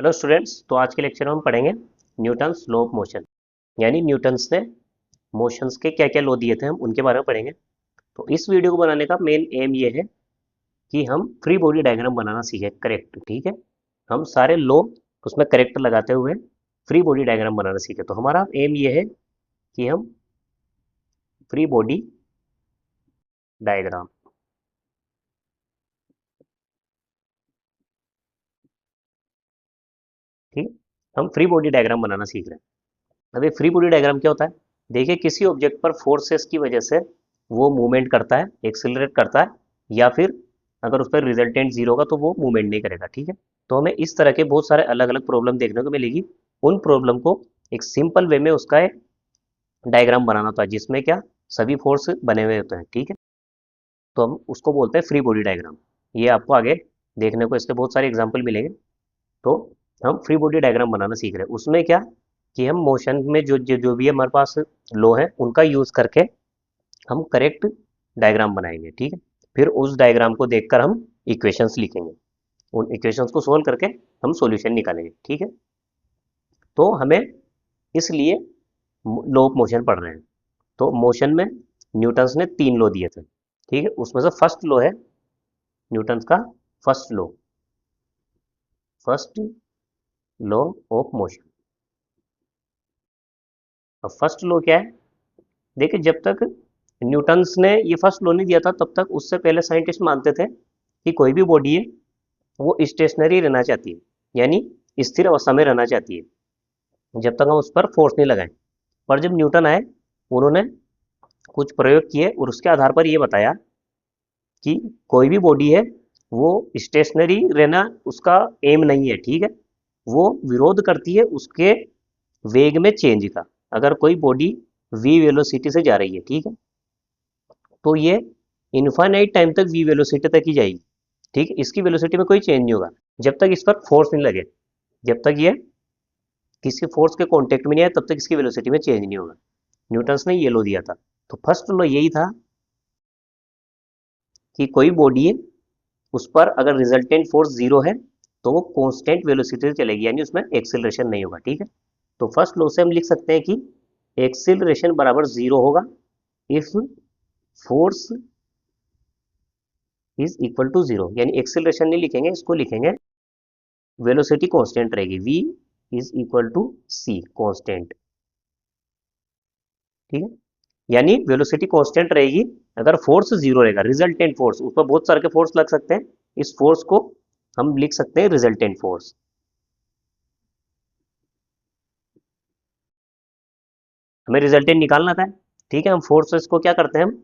Hello students, तो आज के लेक्चर में हम पढ़ेंगे न्यूटन्स लॉ ऑफ मोशन। यानी न्यूटन्स ने मोशंस के क्या क्या लॉ दिए थे, हम उनके बारे में पढ़ेंगे। तो इस वीडियो को बनाने का मेन एम ये है कि हम फ्री बॉडी डायग्राम बनाना सीखें करेक्ट। ठीक है, हम सारे लॉ उसमें करेक्ट लगाते हुए फ्री बॉडी डायग्राम बनाना सीखें। तो हमारा एम ये है कि हम फ्री बॉडी डायग्राम, ठीक है, हम फ्री बॉडी डायग्राम बनाना सीख रहे हैं। अब ये फ्री बॉडी डायग्राम क्या होता है? देखिए, किसी ऑब्जेक्ट पर फोर्सेस की वजह से वो मूवमेंट करता है, एक्सिलरेट करता है, या फिर अगर उस पर रिजल्टेंट जीरो होगा तो वो मूवमेंट नहीं करेगा। ठीक है, तो हमें इस तरह के बहुत सारे अलग अलग प्रॉब्लम देखने को मिलेगी। उन प्रॉब्लम को एक सिंपल वे में उसका एक डायग्राम बनाना होता है जिसमें क्या सभी फोर्स बने हुए होते हैं। ठीक है, तो हम उसको बोलते हैं फ्री बॉडी डायग्राम। ये आपको आगे देखने को इसके बहुत सारे एग्जाम्पल मिलेंगे। तो हम फ्री बॉडी डायग्राम बनाना सीख रहे हैं। उसमें क्या कि हम मोशन में जो भी हमारे पास लो है उनका यूज़ करके हम करेक्ट डायग्राम बनाएंगे। ठीक है, फिर उस डायग्राम को देखकर हम इक्वेशंस लिखेंगे, उन इक्वेशंस को सोल्व करके हम सॉल्यूशन निकालेंगे। ठीक है, तो हमें इसलिए लॉ ऑफ मोशन पढ़ रहे हैं। तो मोशन में न्यूटन्स ने 3 लॉ दिए थे। ठीक है, उसमें से फर्स्ट लॉ है न्यूटन्स का first law, first law of motion. अब फर्स्ट लॉ क्या है? देखिए, जब तक न्यूटन्स ने ये फर्स्ट लॉ नहीं दिया था तब तक उससे पहले साइंटिस्ट मानते थे कि कोई भी बॉडी है वो स्टेशनरी रहना चाहती है, यानी स्थिर अवस्था में रहना चाहती है जब तक हम उस पर फोर्स नहीं लगाएं। पर जब न्यूटन आए, उन्होंने कुछ प्रयोग किए और उसके आधार पर ये बताया कि कोई भी बॉडी है वो स्टेशनरी रहना उसका एम नहीं है। ठीक है, वो विरोध करती है उसके वेग में चेंज का। अगर कोई बॉडी वी वेलोसिटी से जा रही है, ठीक है, तो ये इनफाइनाइट टाइम तक वी वेलोसिटी तक ही जाएगी। ठीक है, इसकी वेलोसिटी में कोई चेंज नहीं होगा जब तक इस पर फोर्स नहीं लगे। जब तक ये किसी फोर्स के कांटेक्ट में नहीं आए तब तक इसकी वेलोसिटी में चेंज नहीं होगा। न्यूटन्स ने ये लो दिया था। तो फर्स्ट लो यही था कि कोई बॉडी है उस पर अगर रिजल्टेंट फोर्स जीरो है तो वो कांस्टेंट वेलोसिटी से चलेगी, यानी उसमें एक्सेलरेशन नहीं होगा। ठीक है, तो फर्स्ट लॉ से हम लिख सकते हैं कि एक्सेलरेशन बराबर जीरो होगा if force is equal to zero. यानी एक्सेलरेशन नहीं लिखेंगे, इसको लिखेंगे वेलोसिटी कांस्टेंट रहेगी, v is equal to c constant. ठीक है, यानी वेलोसिटी कांस्टेंट रहेगी अगर फोर्स जीरो रहेगा। रिजल्टेंट फोर्स, उस पर बहुत सारे के फोर्स लग सकते हैं, इस फोर्स को हम लिख सकते हैं रिजल्टेंट फोर्स। हमें रिजल्टेंट निकालना था। ठीक है, हम फोर्सेस को क्या करते हैं, हम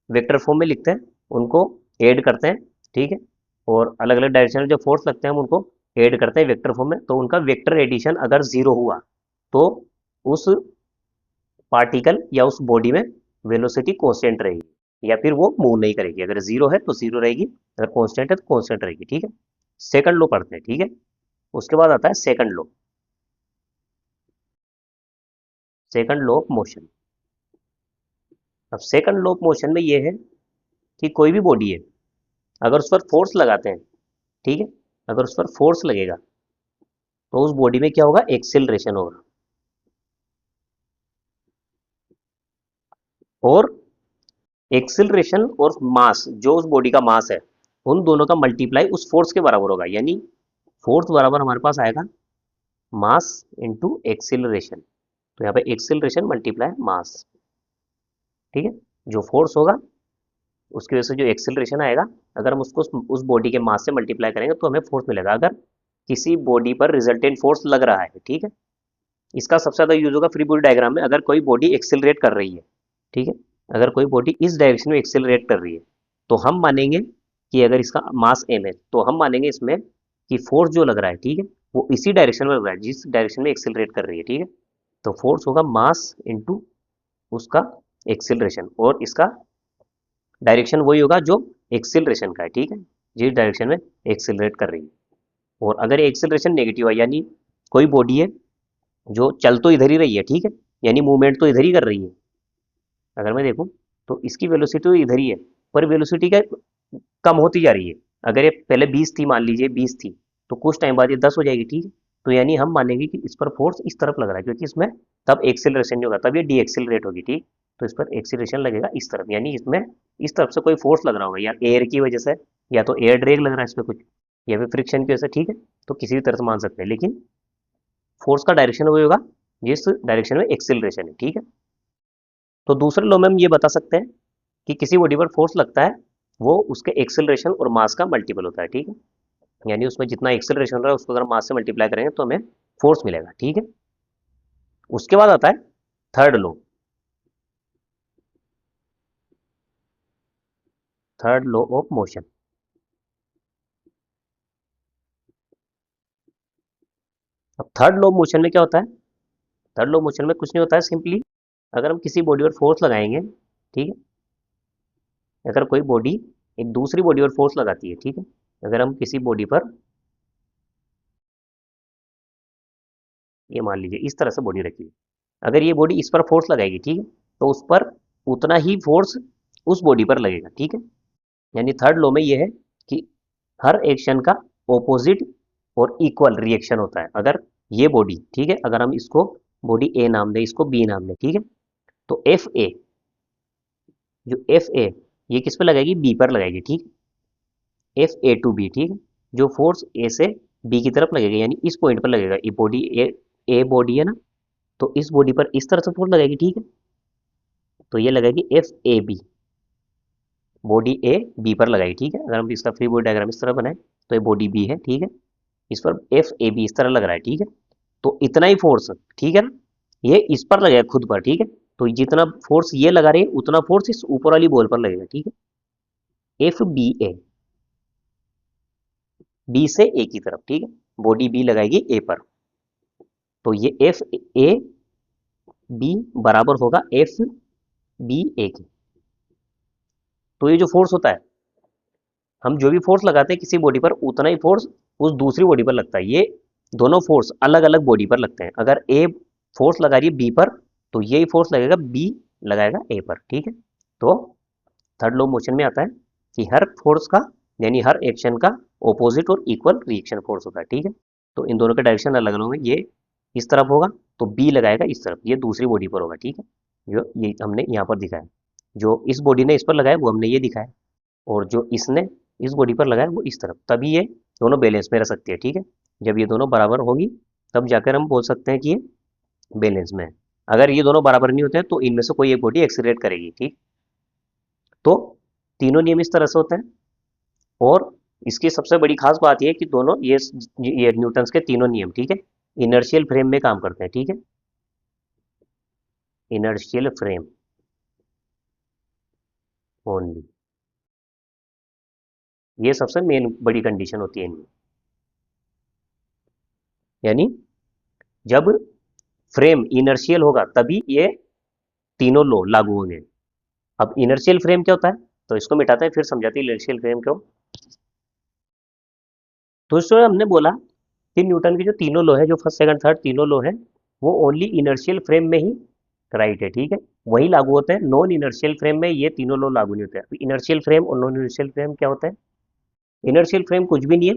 वेक्टर फॉर्म में लिखते हैं, उनको ऐड करते हैं। ठीक है, और अलग अलग डायरेक्शन में जो फोर्स लगते हैं हम उनको ऐड करते हैं वेक्टर फॉर्म में। तो उनका वेक्टर एडिशन अगर जीरो हुआ तो उस पार्टिकल या उस बॉडी में वेलोसिटी कांस्टेंट रहेगी, या फिर वो मूव नहीं करेगी। अगर जीरो है तो जीरो रहेगी, अगर कांस्टेंट है तो कांस्टेंट रहेगी। ठीक है, सेकंड लॉ पढ़ते हैं। ठीक है, उसके बाद आता है second law, second law of motion. अब सेकंड लॉ ऑफ मोशन में ये है कि कोई भी बॉडी है अगर उस पर फोर्स लगाते हैं, ठीक है, अगर उस पर फोर्स लगेगा तो उस बॉडी में क्या होगा, एक्सेलरेशन होगा। और एक्सेलरेशन और मास, जो उस बॉडी का मास है, उन दोनों का मल्टीप्लाई उस फोर्स के बराबर होगा। यानी फोर्स बराबर हमारे पास आएगा मास इंटू एक्सेलरेशन। तो यहाँ पे एक्सेलरेशन मल्टीप्लाई मास। ठीक है, जो फोर्स होगा उसकी वजह से जो एक्सेलरेशन आएगा, अगर हम उसको उस बॉडी के मास से मल्टीप्लाई करेंगे तो हमें फोर्स मिलेगा। अगर किसी बॉडी पर रिजल्टेंट फोर्स लग रहा है, ठीक है, इसका सबसे ज़्यादा यूज होगा फ्री बॉडी डायग्राम में। अगर कोई बॉडी एक्सेलरेट कर रही है, ठीक है, अगर कोई बॉडी इस डायरेक्शन में एक्सेलरेट कर रही है तो हम मानेंगे कि अगर इसका मास एम है तो हम मानेंगे इसमें कि फोर्स जो लग रहा है, ठीक है, वो इसी डायरेक्शन में लग रहा है जिस डायरेक्शन में एक्सेलरेट कर रही है। ठीक है, तो फोर्स होगा मास इंटू उसका एक्सेलरेशन, और इसका डायरेक्शन वही होगा जो एक्सेलरेशन का है। ठीक है, जिस डायरेक्शन में एक्सेलरेट कर रही है। और अगर एक्सेलरेशन नेगेटिव है, यानी कोई बॉडी है जो चल तो इधर ही रही है, ठीक है, यानी मूवमेंट तो इधर ही कर रही है, अगर मैं देखूं तो इसकी वेलोसिटी तो इधर ही है, पर वेलोसिटी क्या कम होती जा रही है। अगर ये पहले 20 थी, मान लीजिए 20 थी, तो कुछ टाइम बाद ये 10 हो जाएगी, ठीक है। तो यानी हम मानेंगे कि इस पर फोर्स इस तरफ लग रहा है, क्योंकि इसमें तब एक्सेलरेशन नहीं होगा, तब ये डी एक्सेलरेट होगी, ठीक। तो इस पर एक्सेलरेशन लगेगा इस तरफ, यानी इसमें इस तरफ से कोई फोर्स लग रहा होगा, या एयर की वजह से, या तो एयर ड्रैग लग रहा है इसमें कुछ, या फिर फ्रिक्शन की वजह से, ठीक है। तो किसी भी तरह से मान सकते हैं, लेकिन फोर्स का डायरेक्शन वही होगा जिस डायरेक्शन में एक्सेलरेशन है, ठीक है। तो दूसरे लॉ में हम ये बता सकते हैं कि किसी बॉडी पर फोर्स लगता है वो उसके एक्सेलरेशन और मास का मल्टीपल होता है, ठीक है। यानी उसमें जितना एक्सेलरेशन हो रहा है उसको अगर मास से मल्टीप्लाई करेंगे तो हमें फोर्स मिलेगा, ठीक है। उसके बाद आता है third law. Third law of motion. अब थर्ड लॉ ऑफ मोशन में क्या होता है? थर्ड लॉ ऑफ मोशन में कुछ नहीं होता है, सिंपली अगर हम किसी बॉडी पर फोर्स लगाएंगे, ठीक है। अगर कोई बॉडी एक दूसरी बॉडी पर फोर्स लगाती है, ठीक है। अगर हम किसी बॉडी पर, ये मान लीजिए इस तरह से बॉडी रखी है, अगर ये बॉडी इस पर फोर्स लगाएगी, ठीक है, तो उस पर उतना ही फोर्स उस बॉडी पर लगेगा, ठीक है। यानी थर्ड लॉ में ये है कि हर एक्शन का ऑपोजिट और इक्वल रिएक्शन होता है। अगर ये बॉडी, ठीक है, अगर हम इसको बॉडी ए नाम दें, इसको बी नाम दें, ठीक है, तो एफ ए, जो एफ ए, ये किस पर लगाएगी? बी पर लगाएगी, ठीक। एफ ए टू बी, ठीक है। जो फोर्स ए से बी की तरफ लगेगा, यानी इस पॉइंट पर लगेगा, ये बॉडी ए बॉडी है ना, तो इस बॉडी पर इस तरह से फोर्स लगेगी, ठीक है। तो ये लगेगी F A B, body A B पर लगाई, ठीक है। अगर हम इसका फ्री बॉडी डायग्राम इस तरह बनाए तो ये बॉडी बी है, ठीक है। इस पर एफ ए बी इस तरह लग रहा है, ठीक है। तो इतना ही फोर्स, ठीक है ना, ये इस पर लगेगा खुद पर, ठीक है। तो जितना फोर्स ये लगा रही है उतना फोर्स इस ऊपर वाली बॉल पर लगेगा, ठीक है। एफ बी ए, बी से ए की तरफ, ठीक है। बॉडी बी लगाएगी ए पर, तो ये एफ ए बी बराबर होगा एफ बी ए के। तो ये जो फोर्स होता है, हम जो भी फोर्स लगाते हैं किसी बॉडी पर उतना ही फोर्स उस दूसरी बॉडी पर लगता है। ये दोनों फोर्स अलग अलग बॉडी पर लगते हैं। अगर ए फोर्स लगा रही है बी पर, तो यही फोर्स लगेगा बी लगाएगा ए पर, ठीक है। तो थर्ड लॉ मोशन में आता है कि हर फोर्स का, यानी हर एक्शन का ऑपोजिट और इक्वल रिएक्शन फोर्स होता है, ठीक है। तो इन दोनों के डायरेक्शन अलग अलग होंगे, ये इस तरफ होगा तो बी लगाएगा इस तरफ, ये दूसरी बॉडी पर होगा, ठीक है। जो ये हमने यहाँ पर दिखाया, जो इस बॉडी ने इस पर लगाया वो हमने ये दिखाया, और जो इसने इस बॉडी पर लगाया वो इस तरफ, तभी ये दोनों बैलेंस में रह सकती है, ठीक है। जब ये दोनों बराबर होगी तब जाकर हम बोल सकते हैं कि ये बैलेंस में है। अगर ये दोनों बराबर नहीं होते हैं तो इनमें से कोई एक बॉडी एक्सीलरेट करेगी, ठीक। तो तीनों नियम इस तरह से होते हैं, और इसकी सबसे बड़ी खास बात यह है कि दोनों ये न्यूटन्स के तीनों नियम, ठीक है, इनर्शियल फ्रेम में काम करते हैं, ठीक है। इनर्शियल फ्रेम ओनली, ये सबसे मेन बड़ी कंडीशन होती है इनमें। यानी जब फ्रेम इनर्शियल होगा तभी ये तीनों लो लागू होंगे। अब इनर्शियल फ्रेम क्या होता है, तो इसको मिटाते हैं फिर समझाते हैं इनर्शियल फ्रेम क्यों। तो इसमें हमने बोला कि न्यूटन की जो तीनों लो है, जो फर्स्ट सेकंड थर्ड तीनों लो है, वो ओनली इनर्शियल फ्रेम में ही राइट है, ठीक है, वही लागू होते हैं। नॉन इनर्शियल फ्रेम में ये तीनों लो लागू नहीं होते हैं। इनर्शियल फ्रेम और नॉन इनर्शियल फ्रेम क्या होता है? इनर्शियल फ्रेम कुछ भी नहीं है,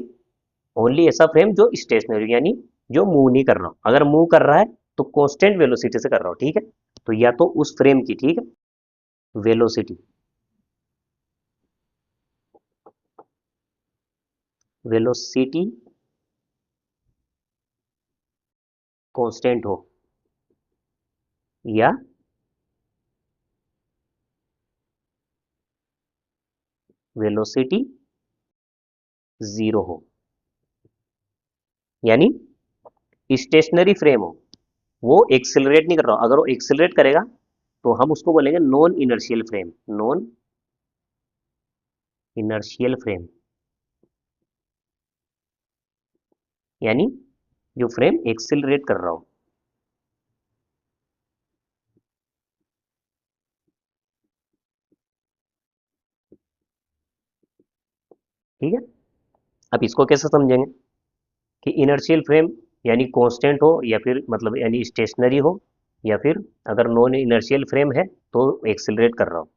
ओनली ऐसा फ्रेम जो स्टेशनरी, यानी जो मूव नहीं कर रहा हो। अगर मूव कर रहा है तो कांस्टेंट वेलोसिटी से कर रहा हो, ठीक है। तो या तो उस फ्रेम की, ठीक है, वेलोसिटी, वेलोसिटी कांस्टेंट हो, या वेलोसिटी जीरो हो, यानी स्टेशनरी फ्रेम हो, वो एक्सिलरेट नहीं कर रहा हो। अगर वो एक्सिलरेट करेगा तो हम उसको बोलेंगे non inertial frame, non inertial frame, यानी जो फ्रेम एक्सिलरेट कर रहा हो, ठीक है। अब इसको कैसे समझेंगे कि इनर्शियल फ्रेम यानी कांस्टेंट हो, या फिर मतलब यानी स्टेशनरी हो, या फिर अगर नॉन इनर्शियल फ्रेम है तो एक्सिलरेट कर रहा हो।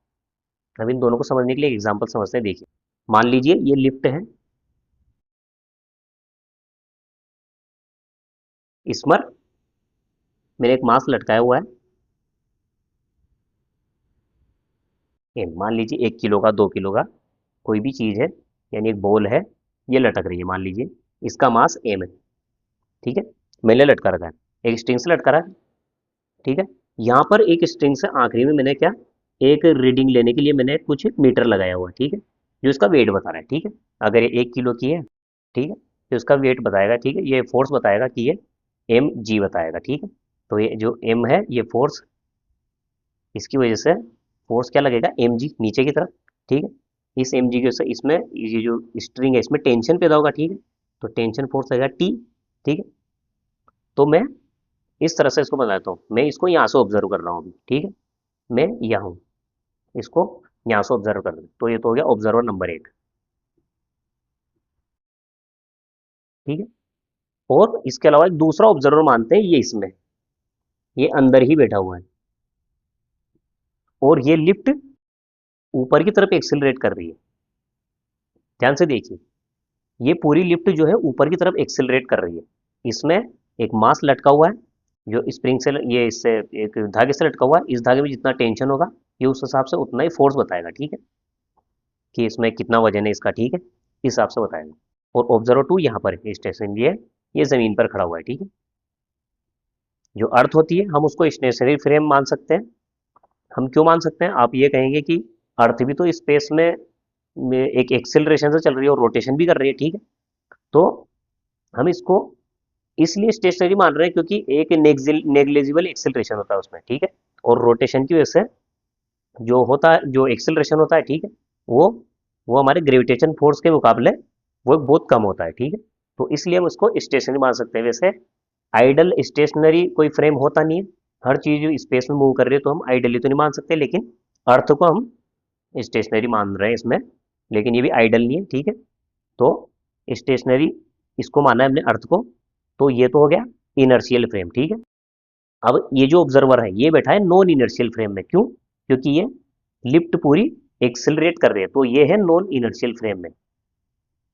अब इन दोनों को समझने के लिए एग्जांपल समझते हैं, देखिए मान लीजिए ये लिफ्ट है, इस पर मैंने एक मास लटकाया हुआ है एम, मान लीजिए 1 किलो का 2 किलो का कोई भी चीज़ है, यानी एक बॉल है, ये लटक रही है, मान लीजिए इसका मास एम है, ठीक है, मैंने लटका रखा है, एक स्ट्रिंग से लटका रहा है, ठीक है। यहाँ पर एक स्ट्रिंग से आखिरी में मैंने क्या, एक रीडिंग लेने के लिए मैंने कुछ मीटर लगाया हुआ है, ठीक है, जो इसका वेट बता रहा है, ठीक है। अगर ये 1 किलो की है, ठीक है, तो इसका वेट बताएगा, ठीक है, ये फोर्स बताएगा कि ये एम जी बताएगा, ठीक है। तो ये जो एम है ये फोर्स, इसकी वजह से फोर्स क्या लगेगा, एम जी नीचे की तरफ, ठीक है। इस एम जी की वजह से इसमें ये जो स्ट्रिंग है इसमें टेंशन पैदा होगा, ठीक है, तो टेंशन फोर्स लगेगा टी, ठीक है। तो मैं इस तरह से इसको बनाता हूँ, मैं इसको यहाँ से ऑब्जर्व कर रहा हूँ अभी, ठीक है, मैं यहाँ हूँ, इसको यहाँ से ऑब्जर्व कर रहा हूँ, तो ये तो हो गया ऑब्जर्वर नंबर 1, ठीक है। और इसके अलावा एक दूसरा ऑब्जर्वर मानते हैं, ये इसमें, ये अंदर ही बैठा हुआ है और ये लिफ्ट ऊपर की तरफ एक्सिलरेट कर रही है, ध्यान से देखिए, ये पूरी लिफ्ट जो है ऊपर की तरफ एक्सिलरेट कर रही है, इसमें एक मास लटका हुआ है जो स्प्रिंग से, ये इससे एक धागे से लटका हुआ है, इस धागे में जितना टेंशन होगा ये उस हिसाब से उतना ही फोर्स बताएगा, ठीक है, कि इसमें कितना वजन है इसका, ठीक है, इस हिसाब से बताएगा। और ऑब्जर्वर 2 यहाँ पर स्टेशन ये है, ये जमीन पर खड़ा हुआ है, ठीक है। जो अर्थ होती है हम उसको स्टेशनरी फ्रेम मान सकते हैं। हम क्यों मान सकते हैं, आप ये कहेंगे कि अर्थ भी तो स्पेस में एक एक्सेलरेशन से चल रही है और रोटेशन भी कर रही है, ठीक है, तो हम इसको इसलिए स्टेशनरी मान रहे हैं क्योंकि एक नेग्लिजिबल एक्सेलरेशन होता है उसमें, ठीक है, और रोटेशन की वजह से जो होता है, जो एक्सेलरेशन होता है, ठीक है, वो वो हमारे ग्रेविटेशन फोर्स के मुकाबले वो बहुत कम होता है, ठीक है, तो इसलिए हम उसको स्टेशनरी मान सकते हैं। वैसे आइडल स्टेशनरी कोई फ्रेम होता नहीं है, हर चीज स्पेस में मूव कर रही है, तो हम आइडली तो नहीं मान सकते, लेकिन अर्थ को हम स्टेशनरी मान रहे हैं इसमें, लेकिन ये भी आइडल नहीं है, ठीक है। तो स्टेशनरी इसको माना है हमने अर्थ को, तो ये तो हो गया इनर्शियल फ्रेम, ठीक है। अब ये जो ऑब्जर्वर है ये बैठा है नॉन इनर्शियल फ्रेम में, क्यों, क्योंकि ये लिफ्ट पूरी एक्सिलरेट कर रही है, तो ये है नॉन इनर्शियल फ्रेम में।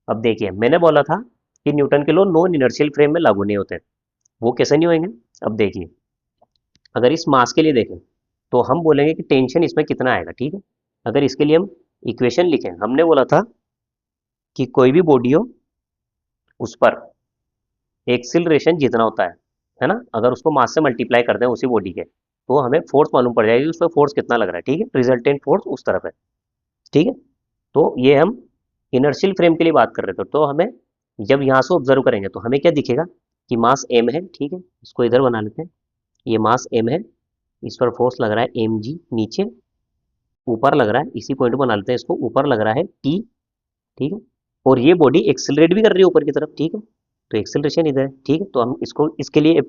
अब देखिए मैंने बोला था कि न्यूटन के लॉ नॉन इनर्शियल फ्रेम में लागू नहीं होते, वो कैसे नहीं होंगे। अब देखिए अगर इस मास के लिए देखें तो हम बोलेंगे कि टेंशन इसमें कितना आएगा, ठीक है। अगर इसके लिए हम इक्वेशन लिखें, हमने बोला था कि कोई भी बॉडी हो उस पर एक्सिलरेशन जितना होता है ना, अगर उसको मास से मल्टीप्लाई कर दें उसी बॉडी के, तो हमें फोर्स मालूम पड़ जाएगी उस पर फोर्स कितना लग रहा है, ठीक है, रिजल्टेंट फोर्स उस तरफ है, ठीक है। तो ये हम इनर्शियल फ्रेम के लिए बात कर रहे थे, तो हमें जब यहाँ से ऑब्जर्व करेंगे तो हमें क्या दिखेगा कि मास एम है, ठीक है, इसको इधर बना लेते हैं, ये मास एम है, इस पर फोर्स लग रहा है एम जी, नीचे ऊपर लग रहा है, इसी पॉइंट बना लेते हैं इसको, ऊपर लग रहा है टी, ठीक है, और ये बॉडी एक्सिलरेट भी कर रही है ऊपर की तरफ, ठीक है, तो एक्सिलरेशन इधर है, ठीक है। तो हम इसको इसके लिए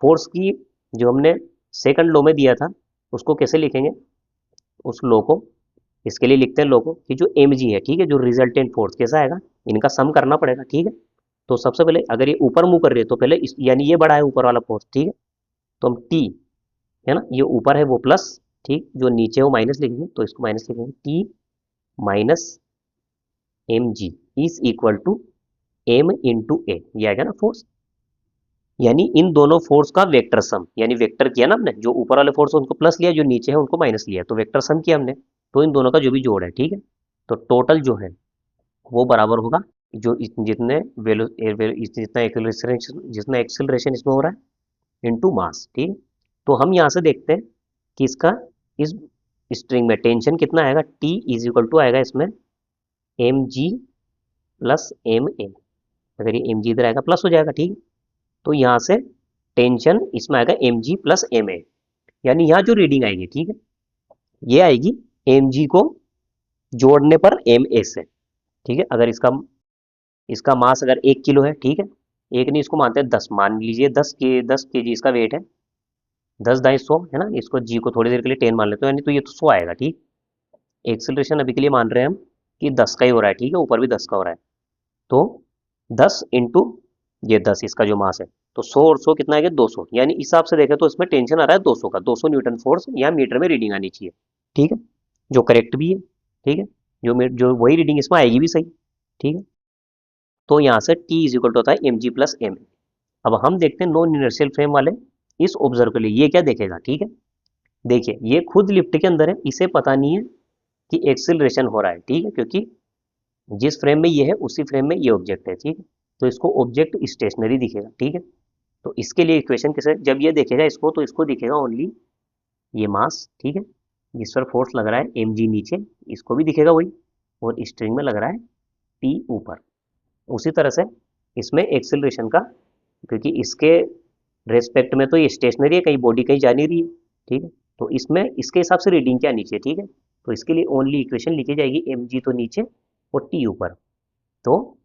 फोर्स की जो हमने सेकंड लॉ में दिया था उसको कैसे लिखेंगे, उस लॉ को इसके लिए लिखते हैं लॉ को कि जो एम जी है, ठीक है, जो रिजल्टेंट फोर्स कैसा आएगा, इनका सम करना पड़ेगा, ठीक है। तो सबसे पहले अगर ये ऊपर मूव कर रही है तो पहले यानी ये बड़ा है ऊपर वाला फोर्स, ठीक है, तो हम टी, है ना, ये ऊपर है वो प्लस, ठीक, जो नीचे है वो माइनस लिखेंगे, तो इसको माइनस लिखेंगे, T minus M G is equal to M into A, ये आएगा ना फोर्स, यानी इन दोनों फोर्स का वेक्टर सम, यानी वेक्टर किया ना हमने, जो ऊपर वाले फोर्स उनको प्लस लिया, जो नीचे है उनको माइनस लिया, तो वेक्टर सम किया हमने, तो इन दोनों का जो भी जोड़ है, ठीक है, तो टोटल जो है वो बराबर होगा जो जितने वेलो जितना एक्सेलरेशन, जितना एक्सेलरेशन इसमें हो रहा है इनटू मास, ठीक है। तो हम यहाँ से देखते हैं कि इसका इस स्ट्रिंग में टेंशन कितना आएगा, टी इज इक्वल टू आएगा इसमें M G plus M A, अगर ये एम जी इधर आएगा प्लस हो जाएगा, ठीक है, तो यहाँ से टेंशन इसमें आएगा M G plus M A, यानी यहाँ जो रीडिंग आएगी, ठीक है, ये आएगी एम जी को जोड़ने पर एम ए से, ठीक है। अगर इसका इसका मास अगर 1 किलो है, ठीक है, एक नहीं इसको मानते हैं 10, मान लीजिए 10 के जी इसका वेट है, 10 दाई 100 है ना, इसको जी को थोड़ी देर के लिए 10 मान लेते हो, यानी तो ये तो 100 आएगा, ठीक। एक्सेलरेशन अभी के लिए मान रहे हैं हम कि 10 का ही हो रहा है, ठीक है, ऊपर भी 10 का हो रहा है, तो 10 इंटू ये 10 इसका जो मास है, तो 100 और 100 कितना आ गया 200, यानी इस हिसाब से देखें तो इसमें टेंशन आ रहा है 200 का, 200 न्यूटन फोर्स यहाँ मीटर में रीडिंग आनी चाहिए, ठीक है, जो करेक्ट भी है, ठीक है, जो वही रीडिंग इसमें आएगी भी सही, ठीक है। तो यहाँ से टी इज इक्वल टू होता है एम जी प्लस एम, अब हम देखते हैं नॉन इनर्शियल फ्रेम वाले इस ऑब्जर्व के लिए ये क्या देखेगा, ठीक है। देखिए ये खुद लिफ्ट के अंदर है, इसे पता नहीं है कि एक्सिलरेशन हो रहा है, ठीक है, क्योंकि जिस फ्रेम में ये है उसी फ्रेम में ये ऑब्जेक्ट है, ठीक है। तो इसको ऑब्जेक्ट स्टेशनरी दिखेगा, ठीक है। तो इसके लिए इक्वेशन कैसे, जब ये देखेगा इसको तो इसको दिखेगा ओनली ये मास, ठीक है, जिस पर फोर्स लग रहा है एम जी नीचे, इसको भी दिखेगा वही, और स्ट्रिंग में लग रहा है टी ऊपर। उसी तरह से इसमें एक्सिलरेशन का, क्योंकि इसके रेस्पेक्ट में तो ये स्टेशनरी है, कहीं बॉडी कहीं जा नहीं रही है, ठीक है। तो इसमें इसके हिसाब से रीडिंग क्या नीचे, ठीक है। तो इसके लिए ओनली इक्वेशन लिखी जाएगी एम जी तो नीचे और टी ऊपर। तो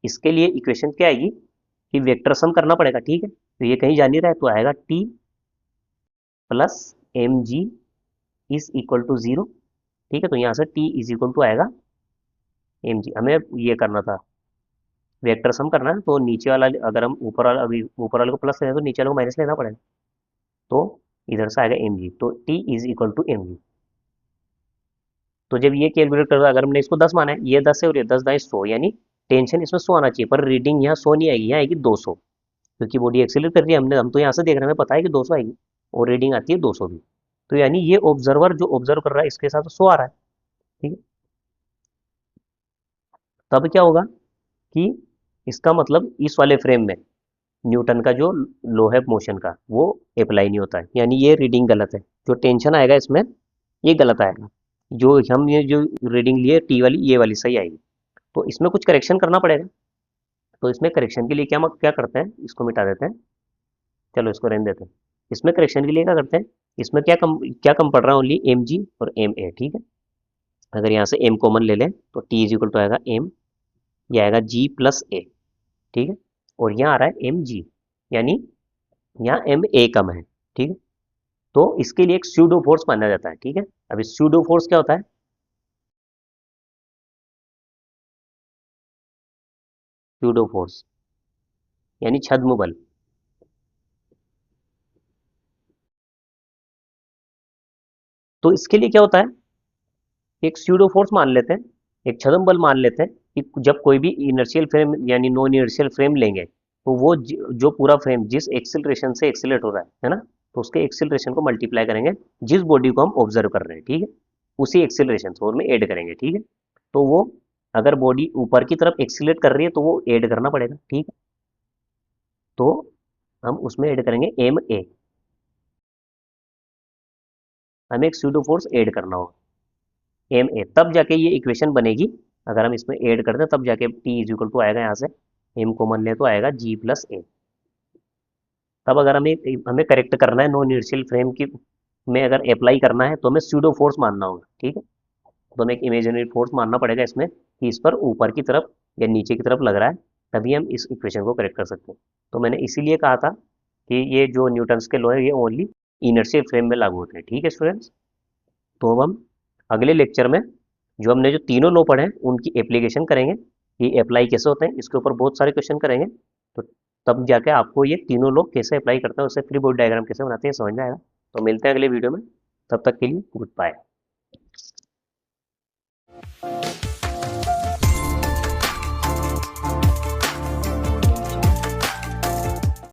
इसके लिए इक्वेशन क्या आएगी कि वेक्टर सम करना पड़ेगा, ठीक है। तो ये कहीं जा नहीं रहा है तो आएगा T plus M G is equal to zero, ठीक है। तो यहाँ से टी इज इक्वल टू आएगा एम जी। हमें ये करना था वेक्टर सम करना है, तो नीचे वाला अगर हम ऊपर वाला, अभी ऊपर वाले को प्लस लेना है तो नीचे वाले को माइनस लेना पड़ेगा। तो इधर से आएगा एम जी, तो T is equal to M G. तो जब ये कैलकुलेट कर, अगर हमने इसको 10 माना है, ये 10 है और ये 10 दाएं 100, यानी टेंशन इसमें 100 आना चाहिए, पर रीडिंग यहाँ 100 नहीं आएगी, यहाँ आएगी 200, क्योंकि बॉडी एक्सीलरेट कर रही है, हम तो यहाँ से देख रहे हैं, हमें पता है कि 200 आएगी, और रीडिंग आती है 200 भी। तो यानी ये ऑब्जर्वर जो ऑब्जर्व कर रहा है इसके साथ 100 आ रहा है, ठीक है। तब क्या होगा कि इसका मतलब इस वाले फ्रेम में न्यूटन का जो लॉ है मोशन का वो अप्लाई नहीं होता है, यानी ये रीडिंग गलत है, जो टेंशन आएगा इसमें ये गलत आएगा, जो हम ये जो रीडिंग लिए टी वाली ये वाली सही आएगी। तो इसमें कुछ करेक्शन करना पड़ेगा। तो इसमें करेक्शन के लिए क्या क्या करते हैं, इसको मिटा देते हैं, चलो इसको रहने देते हैं। इसमें करेक्शन के लिए क्या करते हैं, इसमें क्या कम पड़ रहा है, ओनली एम जी और एम ए, ठीक है। अगर यहाँ से एम कॉमन ले लें तो टी इज इक्वल टू आएगा एम, ये आएगा जी प्लस ए, ठीक है। और यहाँ आ रहा है एम जी, यानी यहाँ एम ए कम है, ठीक है। तो इसके लिए एक स्यूडो फोर्स माना जाता है, ठीक है। अब इस स्यूडो फोर्स क्या होता है, स्यूडो फोर्स यानी छद्म बल। तो इसके लिए क्या होता है, एक स्यूडो फोर्स मान लेते हैं, एक छद्म बल मान लेते हैं कि जब कोई भी इनर्शियल फ्रेम यानी नॉन इनर्शियल फ्रेम लेंगे तो वो जो पूरा फ्रेम जिस एक्सिलरेशन से एक्सिलेट हो रहा है ना, तो उसके एक्सिलरेशन को मल्टीप्लाई करेंगे जिस बॉडी को हम ऑब्जर्व कर रहे हैं, ठीक है, उसी एक्सिलरेशन से उसमें ऐड करेंगे, ठीक है। तो वो अगर बॉडी ऊपर की तरफ एक्सिलेट कर रही है तो वो ऐड करना पड़ेगा, ठीक है। तो हम उसमें ऐड करेंगे एम ए, हमें एक स्यूडो फोर्स ऐड करना होगा एम ए, तब जाके ये इक्वेशन बनेगी। अगर हम इसमें ऐड करते हैं तब जाके टी इज इक्वल टू आएगा, यहाँ से एम कॉमन ले तो आएगा जी प्लस ए। तब अगर हमें हमें करेक्ट करना है नॉन इनर्शियल फ्रेम की में अगर अप्लाई करना है तो हमें स्यूडो फोर्स मानना होगा, ठीक है। तो हमें एक इमेजिनरी फोर्स मानना पड़ेगा इसमें कि इस पर ऊपर की तरफ या नीचे की तरफ लग रहा है, तभी हम इस इक्वेशन को करेक्ट कर सकते हैं। तो मैंने इसीलिए कहा था कि ये जो न्यूटन्स के लॉ है ये ओनली इनर्शियल फ्रेम में लागू होते हैं, ठीक है स्टूडेंट्स। तो अब हम अगले लेक्चर में जो हमने जो तीनों लॉ पढ़े हैं उनकी एप्लीकेशन करेंगे, ये अप्लाई कैसे होते हैं, इसके ऊपर बहुत सारे क्वेश्चन करेंगे। तो तब जाके आपको ये तीनों लॉ कैसे अप्लाई करते हैं, उससे फ्री बॉडी डायग्राम कैसे बनाते हैं समझ में आएगा। तो मिलते हैं अगले वीडियो में, तब तक के लिए गुड बाय।